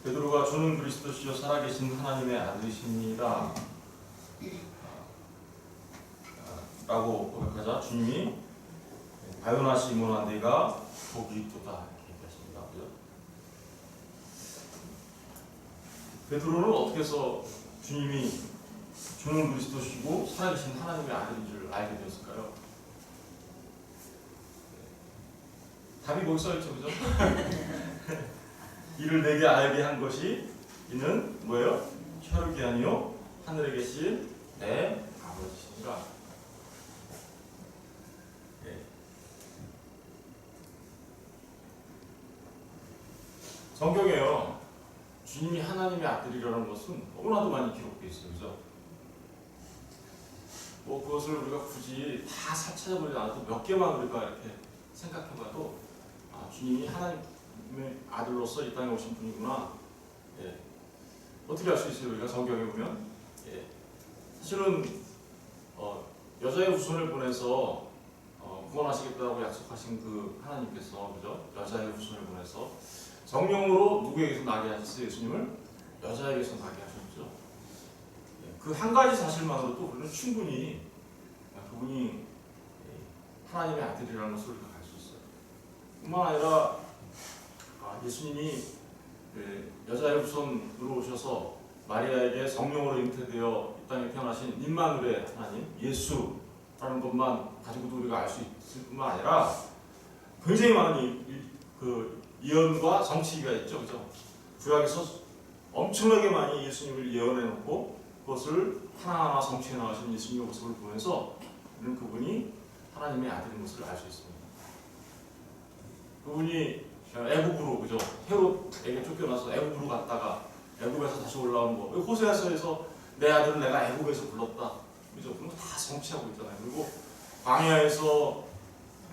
베드로가 주는 그리스도시요 살아계신 하나님의 아들이십니다 라고 고백하자 주님이 바요나시 모난데가 복이 있도다 이렇게 얘기하십니다. 그죠? 베드로는 어떻게 해서 주님이 주는 그리스도시고 살아계신 하나님의 아들인 줄 알게 되었을까요? 답이 거기 써있죠, 그죠? 이를 내게 알게 한 것이 이는 뭐예요? 혈육이 아니요 하늘에 계신 내 아버지시니라. 성경에요 주님이 하나님의 아들이라는 것은 너무나도 많이 기록되어 있어요, 그죠? 뭐 그것을 우리가 굳이 다 찾아보지 않아도 몇 개만 우리가 이렇게 생각해봐도 주님이 하나님의 아들로서 이 땅에 오신 분이구나. 예. 어떻게 알 수 있어요? 우리가 성경에 보면 사실은 여자의 후손을 보내서 구원하시겠다고 약속하신 그 하나님께서, 그죠? 여자의 후손을 보내서 성령으로 누구에게서 나게 하셨어요? 예수님을 여자에게서 나게 하셨죠. 그 한 가지 사실만으로도 우리는 충분히 그분이 하나님의 아들이라는 것을 우리가 알 수 있어요. 뿐만 아니라 예수님이 여자의 후손으로 오셔서 마리아에게 성령으로 잉태되어 이 땅에 태어나신 임마누엘의 하나님 예수라는 것만 가지고도 우리가 알 수 있을 뿐만 아니라 굉장히 많은 그 예언과 성취가 있죠, 그죠? 구약에서 엄청나게 많이 예수님을 예언해놓고 그것을 하나하나 성취해 나가신 예수님의 모습을 보면서 우리는 그분이 하나님의 아들인 것을 알 수 있습니다. 그분이 애굽으로, 그죠? 헤롯에게 쫓겨나서 애굽으로 갔다가 애굽에서 다시 올라온 거, 호세아서에서 내 아들은 내가 애굽에서 불렀다, 그죠? 그런 거 다 성취하고 있잖아요. 그리고 광야에서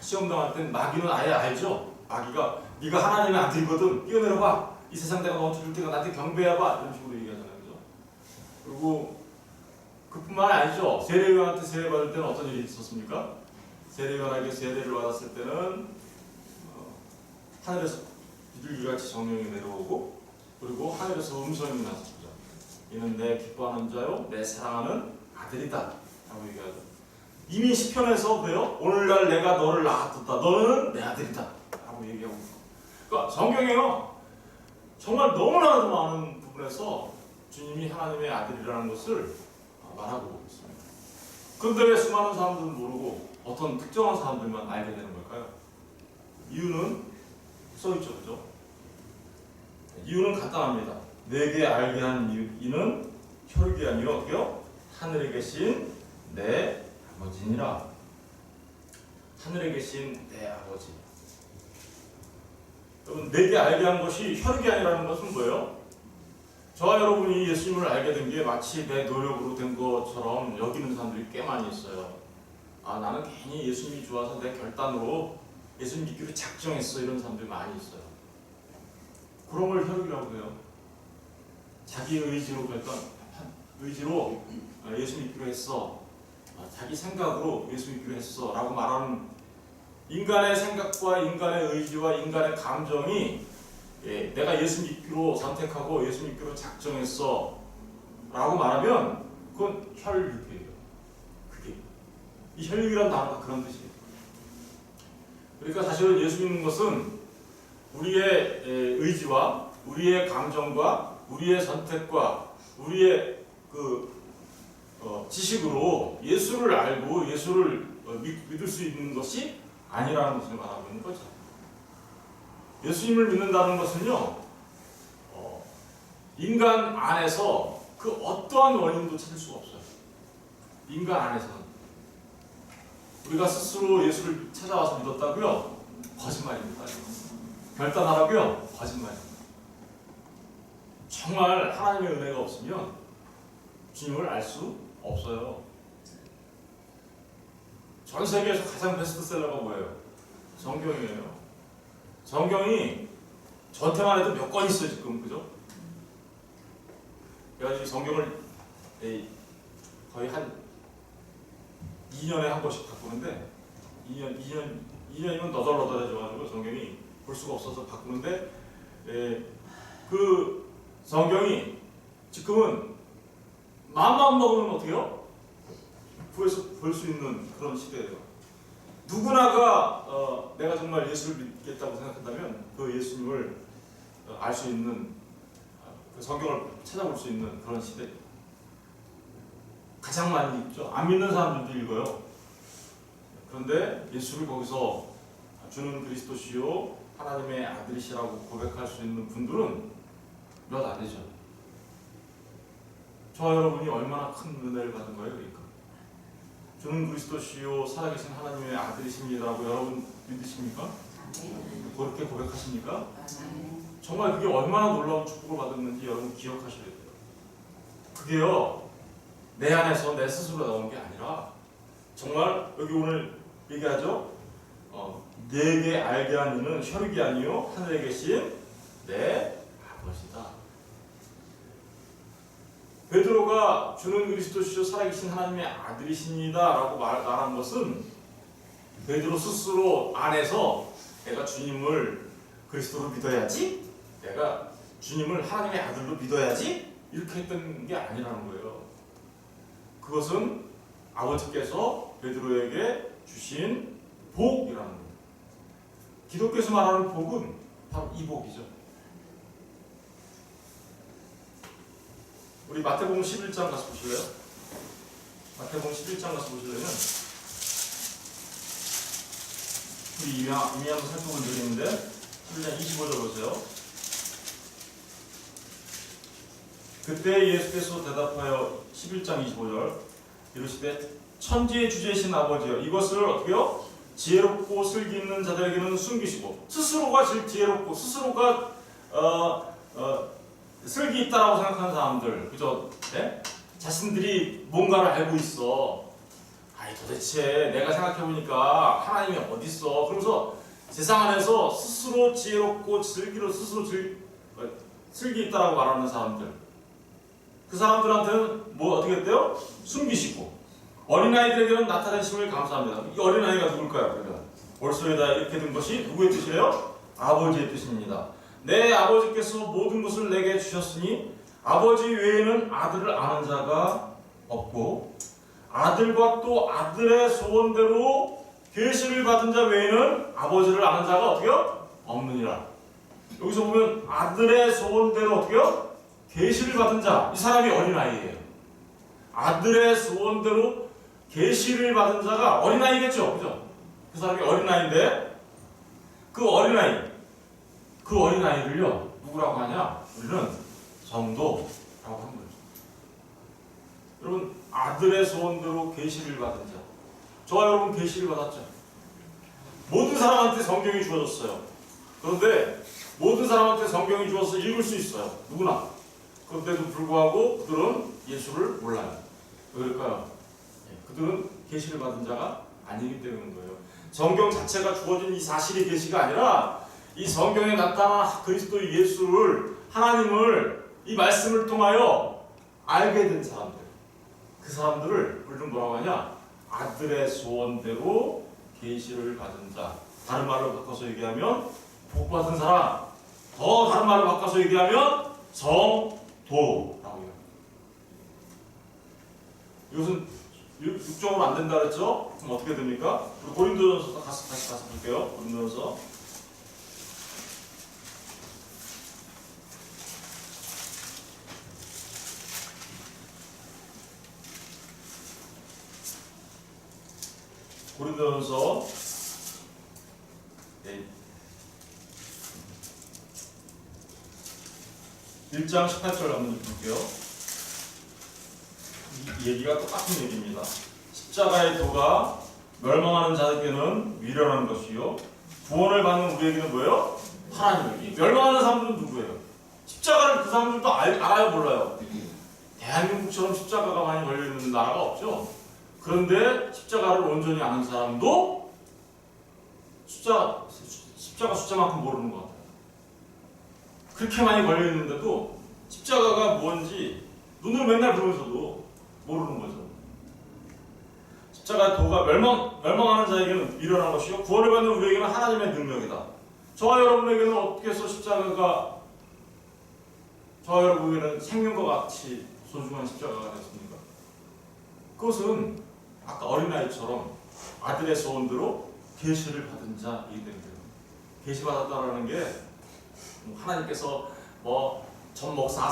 시험 당할 땐 마귀는 아예 알죠. 마귀가 네가 하나님의 아들이거든, 뛰어내려봐, 이 세상 내가 너한테 줄 테니까 나한테 경배해봐, 이런 식으로 얘기하잖아요, 그죠? 그리고 그뿐만 아니죠. 세례요한한테 세례받을 때는 어떤 일이 있었습니까? 세례요한에게 세례를 받았을 때는 하늘에서 비둘기같이 정령이 내려오고, 그리고 하늘에서 음성이 났습니다. 이는 내 기뻐하는 자요 내 사랑하는 아들이다 라고 얘기하죠. 이미 시편에서 그래요. 오늘날 내가 너를 낳았다, 너는 내 아들이다 라고 얘기하고 있어요. 그러니까 성경에요 정말 너무나도 많은 부분에서 주님이 하나님의 아들이라는 것을 말하고 있습니다. 그런데 왜 수많은 사람들은 모르고 어떤 특정한 사람들만 알게 되는 걸까요? 이유는 써있죠, 그죠? 이유는 간단합니다. 내게 알게 한 이는 혈육이 아니요 어떻게요? 하늘에 계신 내 아버지니라. 하늘에 계신 내 아버지. 여러분, 내게 알게 한 것이 혈육이 아니라는 것은 뭐예요? 저와 여러분이 예수님을 알게 된 게 마치 내 노력으로 된 것처럼 여기는 사람들이 꽤 많이 있어요. 나는 괜히 예수님이 좋아서 내 결단으로 예수님 믿기로 작정했어, 이런 사람들이 많이 있어요. 그런 걸 혈육이라고 해요. 자기 의지로 의지로 예수 믿기로 했어, 자기 생각으로 예수 믿기로 했어 라고 말하는 인간의 생각과 인간의 의지와 인간의 감정이 내가 예수 믿기로 선택하고 예수 믿기로 작정했어 라고 말하면 그건 혈육이에요. 그게 이 혈육이라는 단어가 그런 뜻이에요. 그러니까 사실은 예수 믿는 것은 우리의 의지와 우리의 감정과 우리의 선택과 우리의 지식으로 예수를 알고 예수를 믿을 수 있는 것이 아니라는 것을 말하고 있는 거죠. 예수님을 믿는다는 것은요, 인간 안에서 그 어떠한 원인도 찾을 수가 없어요. 인간 안에서는. 우리가 스스로 예수를 찾아와서 믿었다고요? 거짓말입니다. 결단하라고요? 거짓말입니다. 정말 하나님의 은혜가 없으면 주님을 알 수 없어요. 전 세계에서 가장 베스트셀러가 뭐예요? 성경이에요. 성경이 전태만 해도 몇 권 있어요, 지금, 그죠? 그래가지고 성경을 거의 한 2년에 한 번씩 바꾸는데 2년이면 너덜너덜해져가지고 성경이 볼 수가 없어서 바꾸는데 그 성경이 지금은 마음만 먹으면 어떻게요? 구해서 볼 수 있는 그런 시대예요. 누구나가 내가 정말 예수를 믿겠다고 생각한다면 그 예수님을 알 수 있는 그 성경을 찾아볼 수 있는 그런 시대. 가장 많이 읽죠. 안 믿는 사람들도 읽어요. 그런데 예수를 거기서 주는 그리스도시요 하나님의 아들이시라고 고백할 수 있는 분들은 몇 안 되죠. 저와 여러분이 얼마나 큰 은혜를 받은 거예요, 그러니까. 주는 그리스도시요 살아계신 하나님의 아들이십니다라고 여러분 믿으십니까? 그렇게 고백하십니까? 정말 그게 얼마나 놀라운 축복을 받았는지 여러분 기억하셔야 돼요. 그게요, 내 안에서 내 스스로 나온 게 아니라 정말 여기 오늘 얘기하죠. 내게 알게 한 이는 혈육이 아니요 하늘에 계신 내 아버지다. 베드로가 주는 그리스도시요 살아계신 하나님의 아들이십니다 라고 말한 것은 베드로 스스로 안에서 내가 주님을 그리스도로 믿어야지, 내가 주님을 하나님의 아들로 믿어야지 이렇게 했던 게 아니라는 거예요. 그것은 아버지께서 베드로에게 주신 복이라는 거예요. 기독교에서 말하는 복은 바로 이 복이죠. 우리 마태복음 11장 가서 보실래요? 마태복음 11장 가서 보시려면 우리 이미 한번 살펴본 적이 있는데 11장 25절 보세요. 그때 예수께서 대답하여 11장 25절 이르시되 천지의 주제이신 아버지여 이것을 어떻게요? 지혜롭고 슬기 있는 자들에게는 숨기시고 스스로가 지혜롭고 스스로가 슬기 있다라고 생각하는 사람들, 그죠? 네? 자신들이 뭔가를 알고 있어. 아이 도대체 내가 생각해보니까 하나님이 어디 있어? 그러면서 세상 안에서 스스로 지혜롭고 슬기 있다라고 말하는 사람들, 그 사람들한테는 뭐 어떻게 했대요? 숨기시고 어린아이들에게는 나타내심을 감사합니다. 이 어린아이가 누굴까요? 그러면 올소에다 이렇게 된 것이 누구의 뜻이래요? 아버지의 뜻입니다. 내 아버지께서 모든 것을 내게 주셨으니 아버지 외에는 아들을 아는 자가 없고 아들과 또 아들의 소원대로 계시를 받은 자 외에는 아버지를 아는 자가 어떻게요? 없느니라. 여기서 보면 아들의 소원대로 어떻게요? 계시를 받은 자, 이 사람이 어린아이예요. 아들의 소원대로 계시를 받은 자가 어린아이겠죠, 그죠? 그 사람이 어린아이인데 그 어린아이를요 누구라고 하냐? 우리는 성도라고 하는 거죠. 여러분, 아들의 소원대로 계시를 받은 자, 저와 여러분 계시를 받았죠. 모든 사람한테 성경이 주어졌어요. 그런데 모든 사람한테 성경이 주어서 읽을 수 있어요, 누구나. 그런데도 불구하고 그들은 예수를 몰라요. 왜 그럴까요? 그들은 계시를 받은 자가 아니기 때문인 거예요. 성경 자체가 주어진 이 사실의 계시가 아니라 이 성경에 나타난 그리스도 예수를, 하나님을 이 말씀을 통하여 알게 된 사람들, 그 사람들을 우리는 뭐라고 하냐? 아들의 소원대로 계시를 받은 자. 다른 말로 바꿔서 얘기하면 복 받은 사람. 더 다른 말로 바꿔서 얘기하면 성도라고 해요. 이것은 육적으로 안 된다 그랬죠? 그럼 어떻게 됩니까? 고린도전서 다시 가서 볼게요. 고린도전서. 고린도전서 1장 18절 한번 볼게요. 이 얘기가 똑같은 얘기입니다. 십자가의 도가 멸망하는 자에게는 미련한 것이요 구원을 받는 우리에게는 뭐예요? 하나님의. 멸망하는 사람들은 누구예요? 십자가를 그 사람들도 알아요, 몰라요? 대한민국처럼 십자가가 많이 걸려있는 나라가 없죠. 그런데 십자가를 온전히 아는 사람도 십자가 숫자만큼 모르는 것 같아요. 그렇게 많이 걸려있는데도 십자가가 뭔지 눈으로 맨날 보면서도 모르는 거죠. 십자가 도가 멸망하는 자에게는 미련한 것이요 구원을 받는 우리에게는 하나님의 능력이다. 저와 여러분에게는 어떻게 해서 십자가가 저와 여러분에게는 생명과 같이 소중한 십자가가 됐습니까? 그것은 아까 어린아이처럼 아들의 소원대로 계시를 받은 자이기 때문에 계시 받았다라는 게 하나님께서 전 목사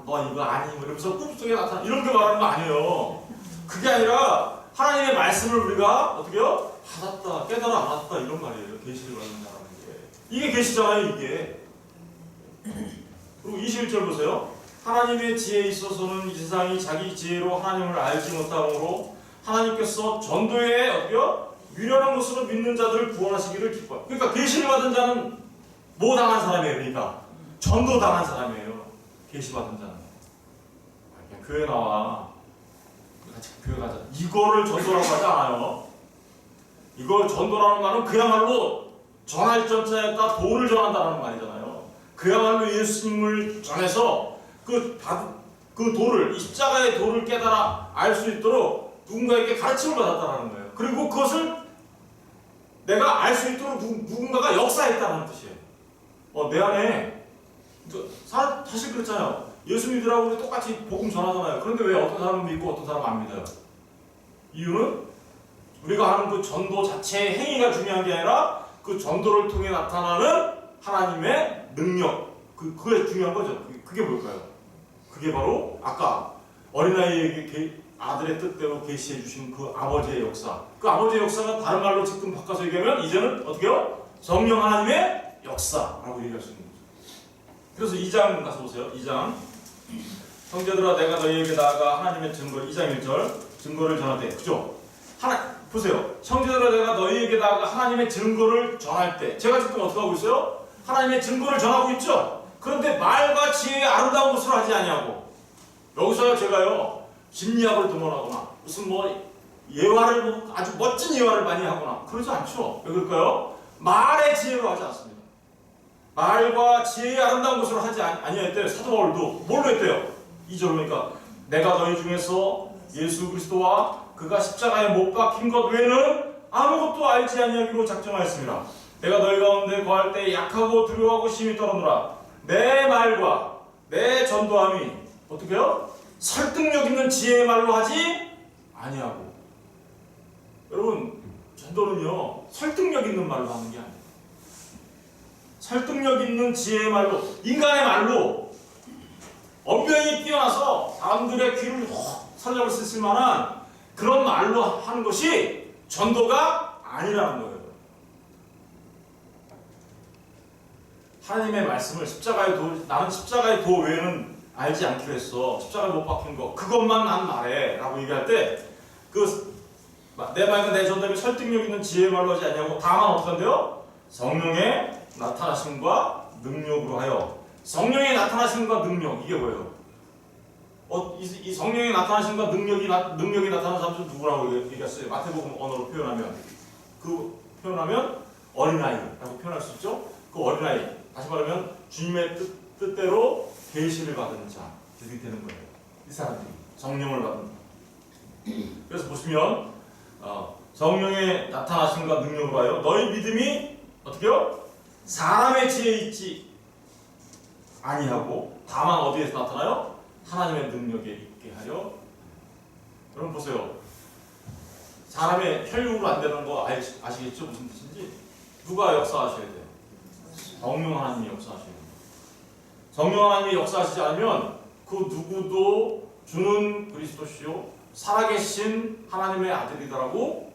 너 이거 아니 이러면서 꿈속에 나타나 이런 게 말하는 거 아니에요. 그게 아니라 하나님의 말씀을 우리가 어떻게요? 받았다, 깨달아 알았다 이런 말이에요. 계시를 받는다라는 게 이게 계시잖아요. 이게. 그리고 21절 보세요. 하나님의 지혜에 있어서는 이 세상이 자기 지혜로 하나님을 알지 못하므로 하나님께서 전도에 어떻게요? 유련한 것으로 믿는 자들을 구원하시기를 기뻐요. 그러니까 계시를 받은 자는 뭐 당한 사람이에요? 그러니까 전도 당한 사람이에요. 계시 받은 자는. 그냥 교회 나와. 같이 교회 가자. 이거를 전도라고 하지 않아요. 이걸 전도라는 말은 그야말로 전할 전자에다 도를 전한다는 말이잖아요. 그야말로 예수님을 전해서 그 도를, 이 십자가의 도를 깨달아 알 수 있도록 누군가에게 가르침을 받았다는 거예요. 그리고 그것을 내가 알 수 있도록 누군가가 역사했다는 뜻이에요. 내 안에 사실 그렇잖아요. 예수 믿으라고 우리 똑같이 복음 전하잖아요. 그런데 왜 어떤 사람은 믿고 어떤 사람은 안 믿어요? 이유는 우리가 하는 그 전도 자체의 행위가 중요한 게 아니라 그 전도를 통해 나타나는 하나님의 능력, 그게 중요한 거죠. 그게 뭘까요? 그게 바로 아까 어린아이에게 아들의 뜻대로 계시해 주신 그 아버지의 역사. 그 아버지의 역사가 다른 말로 지금 바꿔서 얘기하면 이제는 어떻게요? 성령 하나님의 역사라고 얘기할 수 있는 거죠. 그래서 2장 가서 보세요. 2장. 형제들아 내가 너희에게 나아가 하나님의 증거 2장 1절 증거를 전할 때 그죠? 보세요. 형제들아 내가 너희에게 나아가 하나님의 증거를 전할 때 제가 지금 어떻게 하고 있어요? 하나님의 증거를 전하고 있죠? 그런데 말과 지혜의 아름다운 것을 하지 아니하고 여기서 제가요 심리학을 동원하거나 무슨 예화를 아주 멋진 예화를 많이 하거나 그러지 않죠. 왜 그럴까요? 말의 지혜로 하지 않습니다. 말과 지혜의 아름다운 것으로 하지 아니했대요. 사도 바울도 뭘로 했대요? 2절 보니까 내가 너희 중에서 예수 그리스도와 그가 십자가에 못 박힌 것 외에는 아무것도 알지 아니하기로 작정하였습니다. 내가 너희 가운데 거할 때 약하고 두려워하고 심히 떨어노라. 내 말과 내 전도함이 어떻게 해요? 설득력 있는 지혜의 말로 하지 아니하고. 여러분 전도는요 설득력 있는 말로 하는 게 아니에요. 설득력 있는 지혜의 말로, 인간의 말로 언변이 뛰어나서 사람들의 귀를 설레을 수 있을 만한 그런 말로 하는 것이 전도가 아니라는 거예요. 하나님의 말씀을 나는 십자가의 도 외에는 알지 않기로 했어. 십자가에 못 박힌 거 그것만 난 말해 라고 얘기할 때 내 말과 내 전도함이 설득력 있는 지혜의 말로 하지 않냐고 다만 어떻게 한대요? 성령의 나타나심과 능력으로 하여. 성령의 나타나심과 능력 이게 뭐예요? 이 성령의 나타나심과 능력이 나타나는 사람들 누구라고 얘기했어요? 마태복음 언어로 표현하면 어린아이라고 표현할 수 있죠? 그 어린아이 다시 말하면 주님의 뜻대로 계시를 받은 자들이 되는 거예요. 이 사람들이 성령을 받은. 그래서 보시면 성령의 나타나심과 능력으로 하여 너희 믿음이 어떻게요? 사람의 지혜에 있지 아니하고 다만 어디에서 나타나요? 하나님의 능력에 있게 하려. 여러분 보세요. 사람의 혈육으로 안 되는 거 아시겠죠? 무슨 뜻인지? 누가 역사하셔야 돼요? 성령 하나님이 역사하셔야 돼요. 성령 하나님이 역사하시지 않으면 그 누구도 주는 그리스도시요 살아계신 하나님의 아들이다라고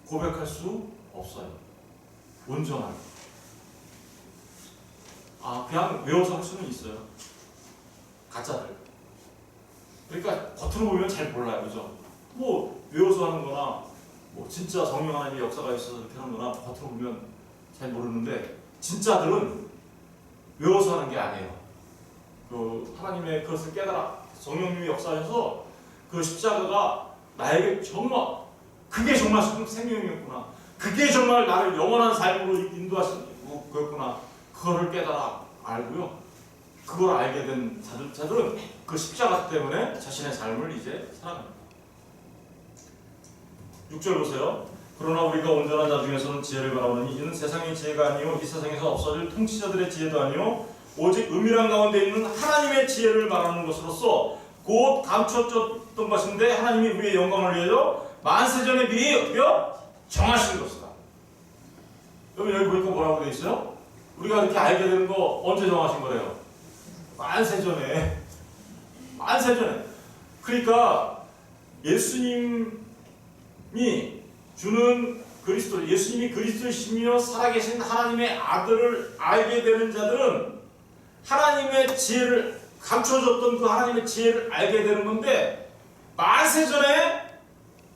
고백할 수 없어요. 온전하게. 그냥 외워서 할 수는 있어요. 가짜들. 그러니까 겉으로 보면 잘 몰라요. 그죠? 외워서 하는 거나 진짜 성령 하나님의 역사가 있어서 이렇게 하는 거나 겉으로 보면 잘 모르는데 진짜들은 외워서 하는 게 아니에요. 하나님의 그것을 깨달아 성령님이 역사하셔서 그 십자가가 나에게 정말 그게 정말 생명이었구나. 그게 정말 나를 영원한 삶으로 인도하신 거였구나. 그거를 깨달아 알고요. 그걸 알게 된 자들은 그 십자가 때문에 자신의 삶을 이제 살아갑니다. 6절 보세요. 그러나 우리가 온전한 자 중에서는 지혜를 바라보니 이는 세상의 지혜가 아니요 이 세상에서 없어질 통치자들의 지혜도 아니요 오직 은밀한 가운데 있는 하나님의 지혜를 말하는 것으로서 곧 감춰졌던 것인데 하나님이 우리의 영광을 위하여 만세전에 미리 정하신 것이다. 여러분 여기 보니까 뭐라고 되어 있어요? 우리가 이렇게 알게 되는 거 언제 정하신 거래요? 만세전에. 그러니까 예수님이 주는 그리스도, 예수님이 그리스도시며 살아계신 하나님의 아들을 알게 되는 자들은 하나님의 지혜를, 감춰졌던 그 하나님의 지혜를 알게 되는 건데 만세전에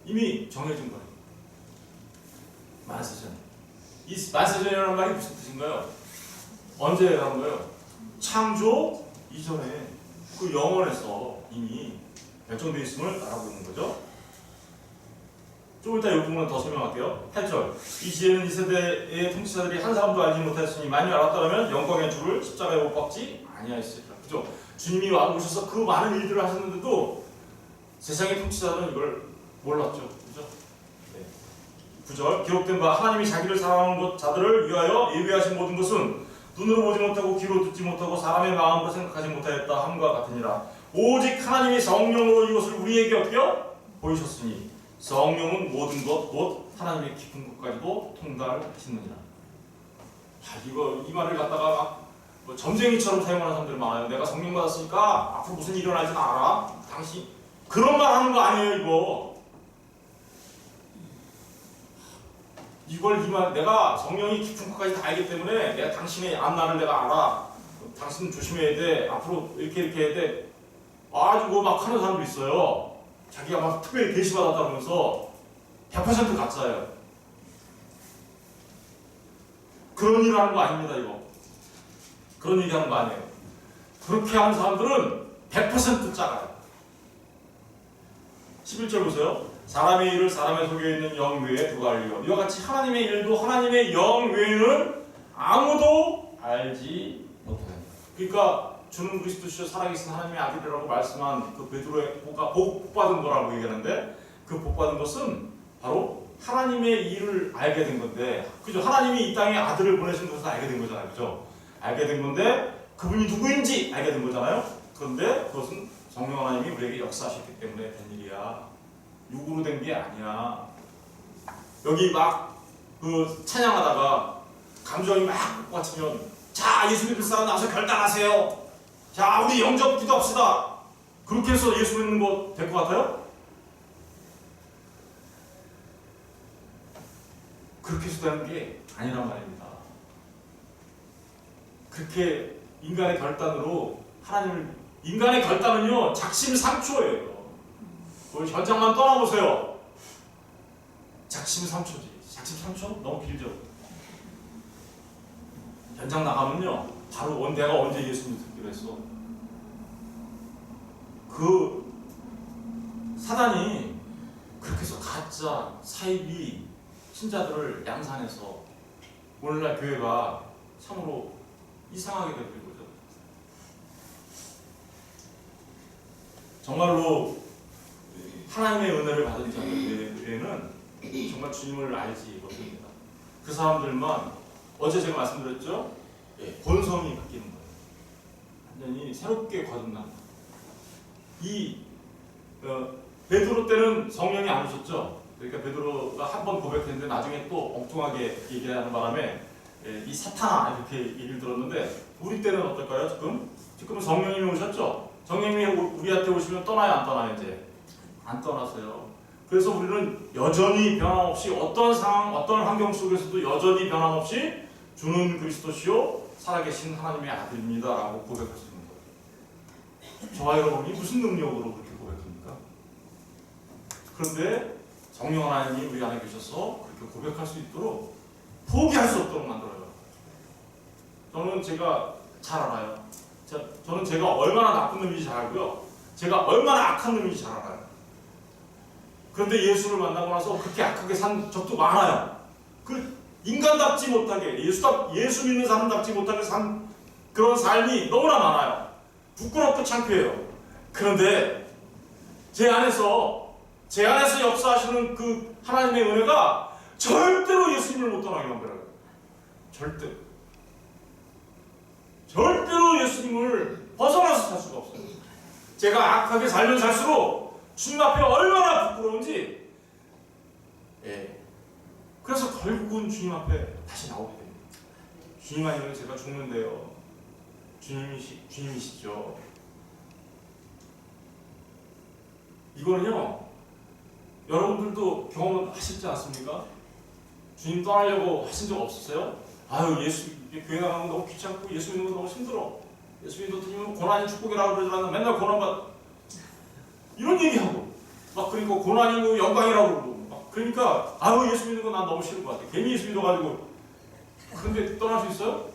이미 정해진 거예요. 만세전. 이 만세전이라는 말이 무슨 뜻인가요? 언제 해당한 거예요? 창조 이전에 그 영원에서 이미 결정되어 있음을 알아보는 거죠. 좀 이따 이 부분은 더 설명할게요. 8절. 이 지혜는 이 세대의 통치자들이 한 사람도 알지 못하였으니 만일 알았다면 영광의 주를 십자가에 못 박지 아니하였으리라. 그죠? 주님이 와 오셔서 그 많은 일들을 하셨는데도 세상의 통치자들은 이걸 몰랐죠. 그죠? 네. 9절. 기록된 바 하나님이 자기를 사랑하는 자들을 위하여 예비하신 모든 것은 눈으로 보지 못하고 귀로 듣지 못하고 사람의 마음으로 생각하지 못하였다 함과 같으니라. 오직 하나님이 성령으로 이것을 우리에게 어떻게 보이셨으니 성령은 모든 것 곧 하나님의 깊은 것까지도 통달하시느니라. 이 말을 갖다가 막 점쟁이처럼 사용하는 사람들이 많아요. 내가 성령 받았으니까 앞으로 무슨 일이 일어날지는 알아. 당신 그런 말 하는 거 아니에요. 이걸 내가 성령이 깊은 것까지 다 알기 때문에 내가 당신의 앞날을 내가 알아. 당신은 조심해야 돼. 앞으로 이렇게 해야 돼. 아주 막 하는 사람도 있어요. 자기가 막 특별히 계시받았다면서 100% 가짜예요. 그런 일을 하는 거 아닙니다, 이거. 그런 얘기 하는 거 아니에요. 그렇게 하는 사람들은 100% 짜가요. 11절 보세요. 사람의 일을 사람의 속에 있는 영 외에 누가 알리요. 이와 같이 하나님의 일도 하나님의 영 외에는 아무도 알지 못하느니라. 그러니까 주는 그리스도시여 살아계신 하나님의 아들이라고 말씀한 그 베드로의 복 받은 거라고 얘기하는데 그 복 받은 것은 바로 하나님의 일을 알게 된 건데, 그죠? 하나님이 이 땅에 아들을 보내신 것을 알게 된 거잖아요, 그죠? 알게 된 건데 그분이 누구인지 알게 된 거잖아요. 그런데 그것은 성령 하나님이 우리에게 역사하셨기 때문에 된 일이야. 육으로 된 게 아니야. 여기 막 그 찬양하다가 감정이 막 꽂히면 자 예수 믿을 사람 나와서 결단하세요. 자 우리 영접 기도합시다. 그렇게 해서 예수 믿는 거 될 것 같아요? 그렇게 해서 되는 게 아니란 말입니다. 그렇게 인간의 결단으로 인간의 결단은요 작심삼초예요. 우리 현장만 떠나보세요. 작심삼초지. 작심삼초? 너무 길죠? 현장 나가면요 바로 내가 언제 예수 믿기로 했어. 그 사단이 그렇게 해서 가짜 사이비 신자들을 양산해서 오늘날 교회가 참으로 이상하게 되는 거죠. 정말로 하나님의 은혜를 받은 자들 외에는 정말 주님을 알지 못합니다. 그 사람들만 어제 제가 말씀드렸죠? 본성이 바뀌는 거예요. 완전히 새롭게 거듭난다. 베드로 때는 성령이 안 오셨죠? 그러니까 베드로가 한 번 고백했는데 나중에 또 엉뚱하게 얘기하는 바람에 이 사탄아 이렇게 얘기를 들었는데 우리 때는 어떨까요? 지금은 성령님이 오셨죠? 성령님이 우리한테 오시면 떠나요 안 떠나요? 이제 안 떠나서요. 그래서 우리는 여전히 변함없이 어떤 상황 어떤 환경 속에서도 여전히 변함없이 주는 그리스도시요 살아계신 하나님의 아들입니다 라고 고백할 수 있는 거예요. 저와 여러분이 무슨 능력으로 그렇게 고백합니까? 그런데 성령 하나님이 우리 안에 계셔서 그렇게 고백할 수 있도록 포기할 수 없도록 만들어요. 저는 제가 잘 알아요. 저는 제가 얼마나 나쁜 놈인지 잘 알고요. 제가 얼마나 악한 놈인지 잘 알아요. 그런데 예수를 만나고 나서 그렇게 악하게 산 적도 많아요. 그 인간답지 못하게 예수 믿는 사람답지 못하게 산 그런 삶이 너무나 많아요. 부끄럽고 창피해요. 그런데 제 안에서 역사하시는 그 하나님의 은혜가 절대로 예수님을 못 떠나게 만들어요. 절대로 제가 악하게 살면 살수록 주님 앞에 얼마나 부끄러운지, 예. 그래서 결국은 주님 앞에 다시 나오게 됩니다. 주님 아니면 제가 죽는데요. 주님이시죠. 이거는요, 여러분들도 경험하시지 않습니까? 주님 떠나려고 하신 적 없으세요? 아유, 교회 나가는 거 너무 귀찮고 예수 믿는 거 너무 힘들어. 예수 믿는 거 고난이 축복이라고 그러잖아. 맨날 고난받 이런 얘기하고 막, 그리고 고난이 영광이라고 그러고 막, 그러니까 아유, 예수 믿는 거 난 너무 싫은 것 같아. 괜히 예수 믿어가지고. 그런데 떠날 수 있어요?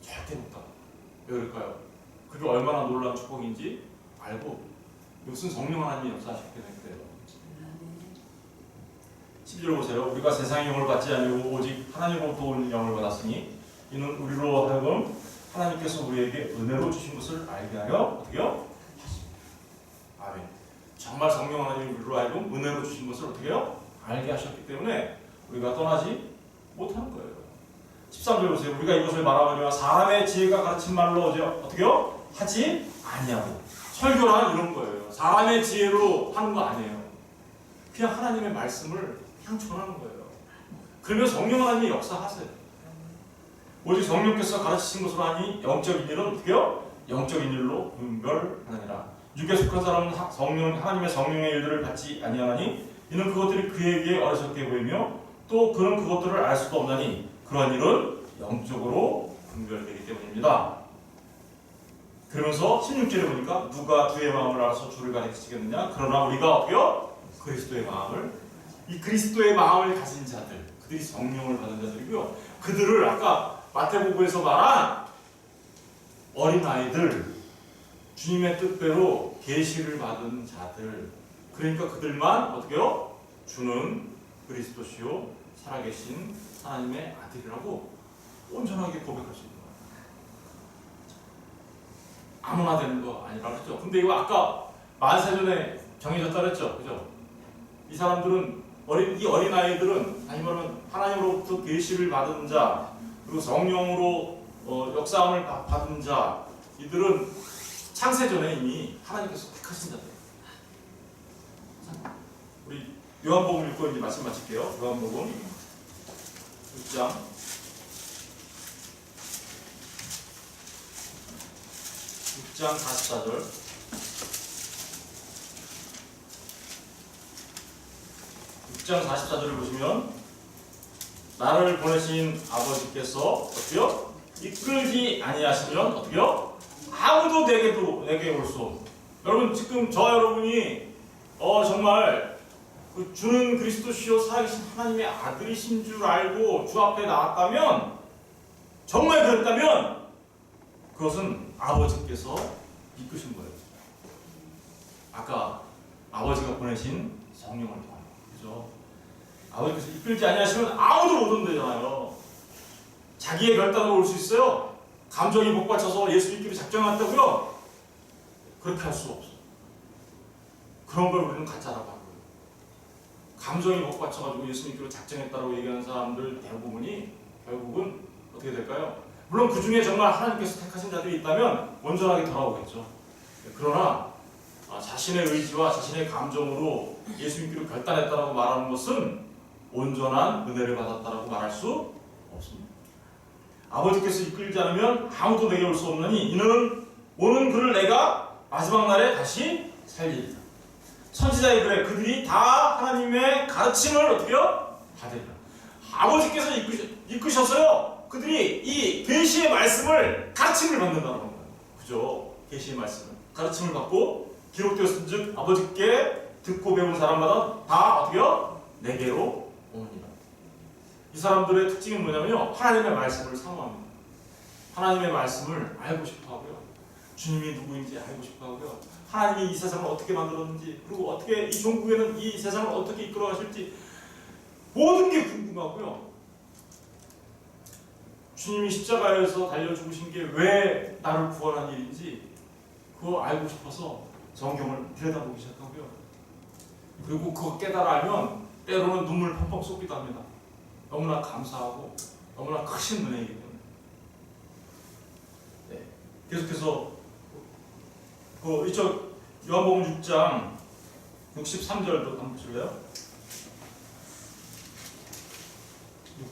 절대 못 가. 왜 그럴까요? 그게 얼마나 놀라운 축복인지 알고 무슨 성령 하나님이 역사하셨기 때문에 그래요. 12절 보세요. 우리가 세상의 영을 받지 아니고 오직 하나님으로부터 온 영을 받았으니 이는 우리로 하여금 하나님께서 우리에게 은혜로 주신 것을 알게 하여 어떻게요? 아멘. 정말 성령 하나님이 우리로 하여금 은혜로 주신 것을 어떻게요? 알게 하셨기 때문에 우리가 떠나지 못하는 거예요. 13절 보세요. 우리가 이것을 말하거니와 사람의 지혜가 가르친 말로 어떻게요? 하지 아니하고. 설교란 이런 거예요. 사람의 지혜로 하는 거 아니에요. 그냥 하나님의 말씀을 그냥 전하는 거예요. 그러면 성령 하나님이 역사하세요. 오직 성령께서 가르치신 것으로 하니 영적인 일은 어떻게요? 영적인 일로 분별하느니라. 육에 속한 사람은 하나님의 성령의 일들을 받지 아니하니 이는 그것들이 그에게 어리석게 보이며 또 그는 그것들을 알 수도 없나니 그러한 일은 영적으로 분별되기 때문입니다. 그러면서 16절에 보니까 누가 주의 마음을 알아서 주를 가르치겠느냐? 그러나 우리가 어때요? 그리스도의 마음을, 이 그리스도의 마음을 가진 자들, 그들이 성령을 받은 자들이고요. 그들을 아까 마태복음에서 말한 어린아이들, 주님의 뜻대로 계시를 받은 자들, 그러니까 그들만 어떻게요? 주는 그리스도시요 살아계신 하나님의 아들이라고 온전하게 고백할 수 있는 거예요. 아무나 되는 거 아니라 그랬죠. 근데 이거 아까 만세전에 정해졌다 그랬죠. 그죠? 이 사람들은 이 어린아이들은 아니면 하나님으로부터 계시를 받은 자 그리고 성령으로 역사함을 받은 자 이들은 창세전에 이미 하나님께서 택하신 자들. 우리 요한복음 읽고 이제 말씀 마칠게요. 요한복음 6장 44절. 6장 44절을 보시면 나를 보내신 아버지께서 어떻게요? 이끌지 아니하시면 어떻게요? 아무도 내게 올 수 없고. 여러분 지금 저와 여러분이 정말 그 주는 그리스도시요 살아계신 하나님의 아들이신 줄 알고 주 앞에 나왔다면, 정말 그랬다면 그것은 아버지께서 이끄신 거예요. 아까 아버지가 보내신 성령을 통하여, 그죠? 아버지께서 이끌지 아니하시면 아무도 못 온대잖아요. 자기의 결단으로 올 수 있어요. 감정이 복받쳐서 예수 믿기로 작정한다고요? 그렇게 할 수 없어. 그런 걸 우리는 가짜라고 하고요. 감정이 복받쳐가지고 예수 믿기로 작정했다고 얘기하는 사람들 대부분이 결국은 어떻게 될까요? 물론 그 중에 정말 하나님께서 택하신 자들이 있다면 온전하게 돌아오겠죠. 그러나 자신의 의지와 자신의 감정으로 예수 믿기로 결단했다고 말하는 것은 온전한 은혜를 받았다고 말할 수 없습니다. 아버지께서 이끌지 않으면 아무도 내게 올 수 없느니 이는 오는 그를 내가 마지막 날에 다시 살리리라. 선지자의 글에 그들이 다 하나님의 가르침을 어떻게요? 받으리라. 아버지께서 이끄셔서요. 그들이 이 계시의 말씀을 가르침을 받는다는 거예요. 그죠? 계시의 말씀을 가르침을 받고 기록되었은즉 아버지께 듣고 배운 사람마다 다 어떻게요? 내게로 오느니라. 이 사람들의 특징이 뭐냐면요, 하나님의 말씀을 사모합니다. 하나님의 말씀을 알고 싶어하고요, 주님이 누구인지 알고 싶어하고요, 하나님이 이 세상을 어떻게 만들었는지, 그리고 어떻게 이 종국에는 이 세상을 어떻게 이끌어가실지 모든 게 궁금하고요. 주님이 십자가에서 달려 죽으신 게 왜 나를 구원한 일인지 그거 알고 싶어서 성경을 들여다보기 시작하고요. 그리고 그거 깨달아 알면 때로는 눈물 펑펑 쏟기도 합니다. 너무나 감사하고 너무나 크신 은혜이기 때문에. 네. 계속해서 이쪽 요한복음 6장 63절도 한번 보실래요?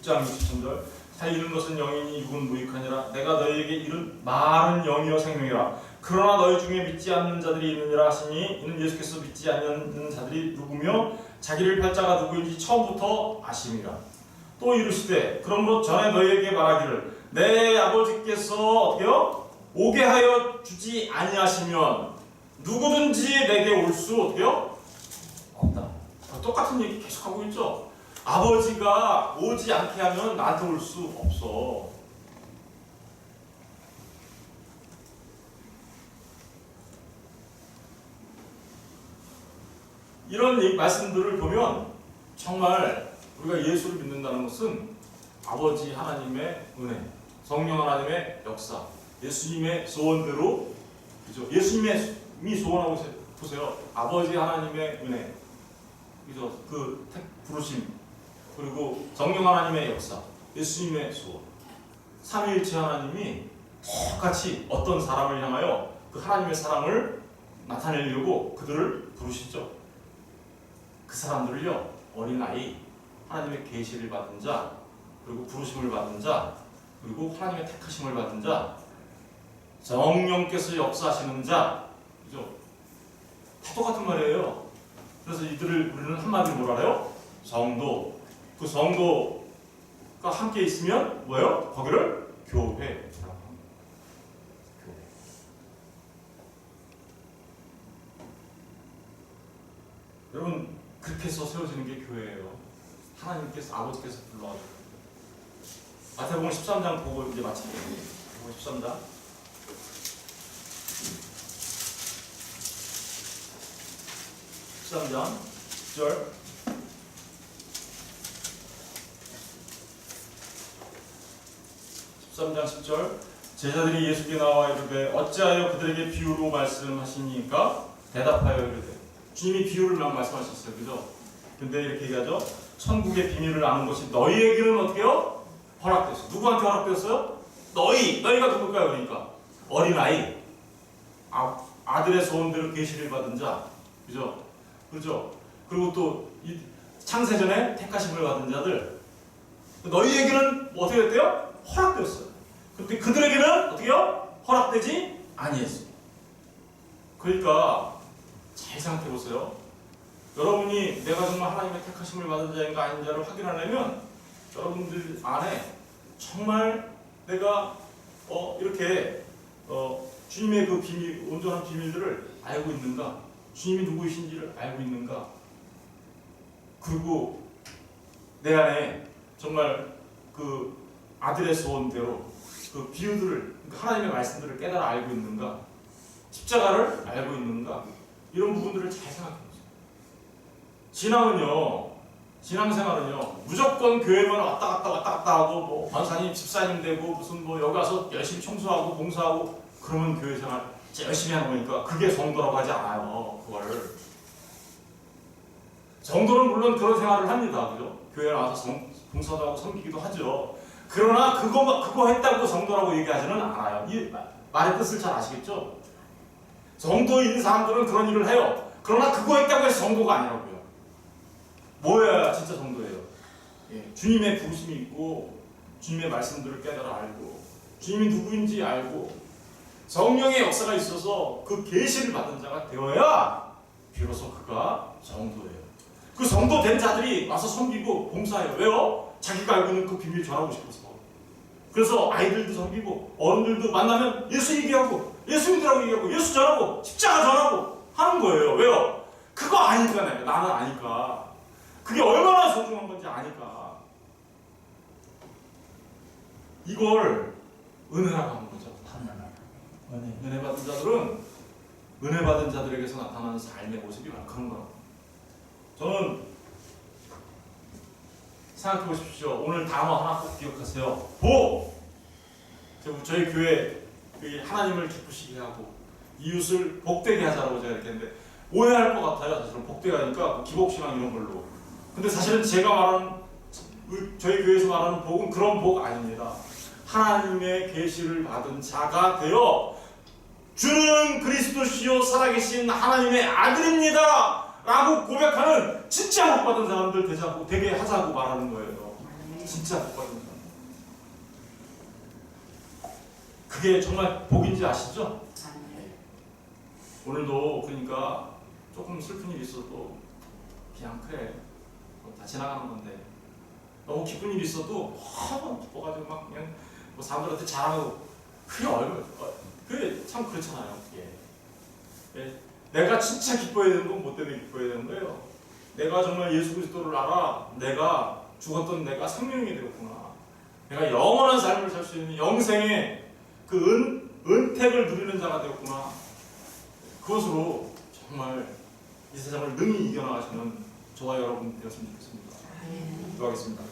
6장 63절. 다 이른 것은 영이니 육은 무익하니라. 내가 너희에게 이른 말은 영이요 생명이라. 그러나 너희 중에 믿지 않는 자들이 있느니라 하시니 이는 예수께서 믿지 않는 자들이 누구며 자기를 팔자가 누구인지 처음부터 아심이라. 또 이르시되 그러므로 전에 너희에게 말하기를 내 아버지께서 어떻게요? 오게 하여 주지 아니하시면 누구든지 내게 올 수 어때요? 없다. 똑같은 얘기 계속하고 있죠. 아버지가 오지 않게 하면 나한테 올 수 없어. 이런 말씀들을 보면 정말 우리가 예수를 믿는다는 것은 아버지 하나님의 은혜, 성령 하나님의 역사, 예수님의 소원대로, 그죠? 예수님이 소원하고 보세요. 아버지 하나님의 은혜, 그죠? 그 부르심, 그리고 성령 하나님의 역사, 예수님의 소원, 삼위일체 하나님이 똑같이 어떤 사람을 향하여 그 하나님의 사랑을 나타내려고 그들을 부르시죠. 그 사람들을요, 어린아이, 하나님의 계시를 받은 자, 그리고 부르심을 받은 자, 그리고 하나님의 택하심을 받은 자, 성령께서 역사하시는 자, 그죠? 다 똑같은 말이에요. 그래서 이들을 우리는 한마디로 뭐라 해요? 성도. 그 성도가 함께 있으면 뭐예요? 거기를 교회. 여러분, 그렇게 해서 세워지는 게 교회예요. 하나님께서, 아버지께서 불러가지고. 마태복음 13장 보고 이제 마칠게요. 13장. 13장 10절. 13장 10절. 제자들이 예수께 나와 이르되 어찌하여 그들에게 비유로 말씀하시니까? 대답하여 이르되. 주님이 비유를 막 말씀하셨어요. 그죠? 근데 이렇게 얘기하죠. 천국의 비밀을 아는 것이 너희에게는 어떻게요? 허락됐어요. 누구한테 허락됐어요? 너희가 누굴까요? 그러니까 어린아이, 아들의 소원대로 계시를 받은 자, 그죠? 그죠? 그리고 또 이 창세전에 택하심을 받은 자들, 너희에게는 어떻게 됐대요? 허락되었어요. 근데 그들에게는 어떻게요? 허락되지 아니했어요. 그러니까 잘 생각해 보세요. 여러분이 내가 정말 하나님의 택하심을 받은 자인가 아닌자를 확인하려면 여러분들 안에 정말 내가 이렇게 주님의 그 비밀, 온전한 비밀들을 알고 있는가? 주님이 누구이신지를 알고 있는가? 그리고 내 안에 정말 그 아들의 소원대로 그 비유들을, 하나님의 말씀들을 깨달아 알고 있는가? 십자가를 알고 있는가? 이런 부분들을 잘 생각해 보세요. 신앙생활은요, 무조건 교회만 왔다 갔다 하고, 뭐, 권사님, 집사님 되고, 무슨 뭐, 여기 와서 열심히 청소하고, 봉사하고, 그러면 교회 생활 열심히 하는 거니까, 그게 성도라고 하지 않아요, 그거를. 성도는 물론 그런 생활을 합니다, 그죠? 교회에 와서 봉사도 하고 섬기기도 하죠. 그러나 그거 했다고 성도라고 얘기하지는 않아요. 이 말의 뜻을 잘 아시겠죠? 성도에 있는 사람들은 그런 일을 해요. 그러나 그거 했다고 해서 성도가 아니라고요. 뭐야 진짜 성도예요. 예, 주님의 부르심이 있고 주님의 말씀들을 깨달아 알고 주님이 누구인지 알고 성령의 역사가 있어서 그 계시를 받은 자가 되어야 비로소 그가 성도예요. 그 성도 된 자들이 와서 섬기고 봉사해요. 왜요? 자기가 알고 있는 그 비밀 전하고 싶어서. 그래서 아이들도 섬기고 어른들도 만나면 예수 얘기하고 예수 믿으라고 얘기하고 예수 전하고 십자가 전하고 하는 거예요. 왜요? 그거 아니까 나는 아니까. 그게 얼마나 소중한 건지 아니까. 이걸 은혜라고 하는 거죠. 은혜 받은 자들은 은혜 받은 자들에게서 나타나는 삶의 모습이 바로 그런 거라고. 저는 생각해 보십시오. 오늘 단어 하나 꼭 기억하세요. 복! 저희 교회 하나님을 기쁘시게 하고 이웃을 복되게 하자라고 제가 이렇게 했는데 오해할 것 같아요. 사실은 복되게 하니까 기복신앙 이런 걸로. 근데 사실은 제가 말하는 저희 교회에서 말하는 복은 그런 복 아닙니다. 하나님의 계시를 받은 자가 되어 주는 그리스도시요 살아계신 하나님의 아들입니다 라고 고백하는 진짜 복받은 사람들 되게 하자고 말하는 거예요. 진짜 복받은 사람. 그게 정말 복인지 아시죠? 오늘도 그러니까 조금 슬픈 일이 있어도 그냥 그래 다 지나가는 건데, 너무 기쁜 일이 있어도 너무 기뻐가지고 막 그냥 뭐 사람들한테 자랑하고, 그게 얼마나 그게 참 그렇잖아요. 그게 내가 진짜 기뻐해야 되는 건 뭐 때문에 기뻐해야 되는 거예요? 내가 정말 예수 그리스도를 알아. 내가 죽었던 내가 생명이 되었구나. 내가 영원한 삶을 살 수 있는 영생의 그 은택을 누리는 자가 되었구나. 그것으로 정말 이 세상을 능히 이겨나가시는 저와 여러분 되었으면 좋겠습니다. 기도하겠습니다.